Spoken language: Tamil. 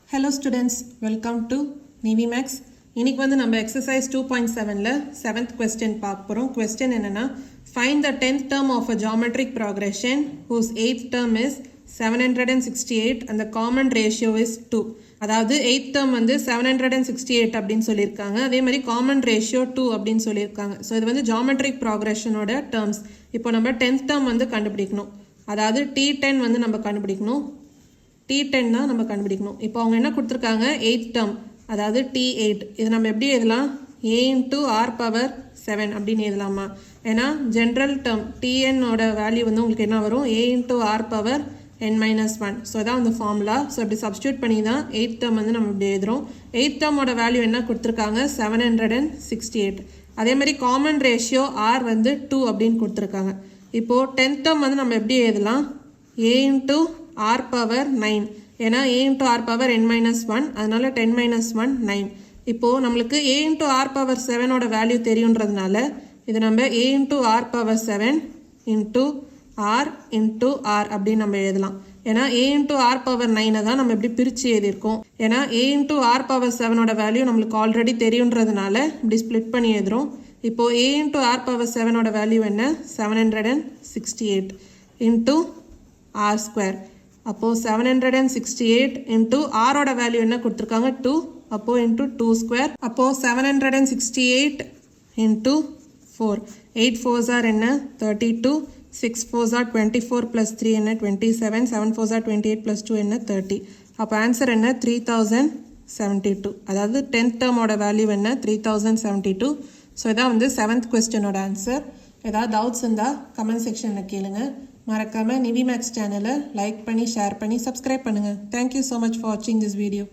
Hello students, welcome to NiveMaths. இன்னைக்கு வந்து நம்ம exercise 2.7ல 7th question பார்க்க போறோம். Question என்னன்னா find the 10th term of a geometric progression whose 8th term is 768 and the common ratio is 2. அதாவது 8th term வந்து 768 அப்படின்னு சொல்லியிருக்காங்க. அதே மாதிரி common ratio 2 அப்படின்னு சொல்லியிருக்காங்க. ஸோ இது வந்து geometric progressionோட terms. இப்போ நம்ம 10th term வந்து கண்டுபிடிக்கணும். அதாவது T10 வந்து நம்ம கண்டுபிடிக்கணும். T10 தான் நம்ம கண்டுபிடிக்கணும். இப்போ அவங்க என்ன கொடுத்துருக்காங்க 8th term அதாவது T8 இது நம்ம எப்படி எழுதலாம் a into r power 7 அப்படின்னு எழுதலாமா ஏன்னா ஜென்ரல் டேர்ம் Tn ஓட வேல்யூ வந்து உங்களுக்கு என்ன வரும் a into r power n minus 1 so இதான் வந்து ஃபார்முலா ஸோ இப்படி சப்ஸ்டியூட் பண்ணி தான் 8th term வந்து நம்ம இப்படி எழுதுறோம் 8th term ஓட வேல்யூ என்ன கொடுத்துருக்காங்க 768 அதே மாதிரி காமன் ரேஷியோ r வந்து 2 அப்படின்னு கொடுத்துருக்காங்க இப்போது 10th term வந்து நம்ம எப்படி எழுதலாம் a into r power 9 ஏன்னா a into r power n minus 1 அதனால 10 minus 1 9 இப்போது நம்மளுக்கு a into r power 7 ஓட வேல்யூ தெரியுன்றதுனால இது நம்ம a into r power 7 into r into r அப்படின்னு நம்ம எழுதலாம் ஏன்னா a into r power 9 தான் நம்ம எப்படி பிரித்து எழுதியிருக்கோம் ஏன்னா a into r power 7 ஓட வேல்யூ நம்மளுக்கு ஆல்ரெடி தெரியுன்றதுனால இப்படி ஸ்ப்ளிட் பண்ணி எழுதுறோம் இப்போது a into r power 7 ஓட வேல்யூ என்ன 768 into r square அப்போது 768 into r ஓட வேல்யூ என்ன கொடுத்துருக்காங்க 2 அப்போது into 2 square அப்போது 768 into 4 8 4s are என்ன 32 6 4s are 24 plus 3 என்ன 27 7 4s are 28 plus 2 என்ன 30 அப்போ ஆன்சர் என்ன 3072 அதாவது 10th term ஓட வேல்யூ என்ன 3072 ஸோ இதான் வந்து 7th கொஸ்டினோட ஆன்சர் ஏதாவது டவுட்ஸ் இருந்தால் கமெண்ட் செக்ஷனில் கேளுங்க மறக்காமல் NiveMaths சேனலை லைக் பண்ணி ஷேர் பண்ணி சப்ஸ்கிரைப் பண்ணுங்கள் தேங்க்யூ ஸோ மச் ஃபார் வாட்சிங் திஸ் வீடியோ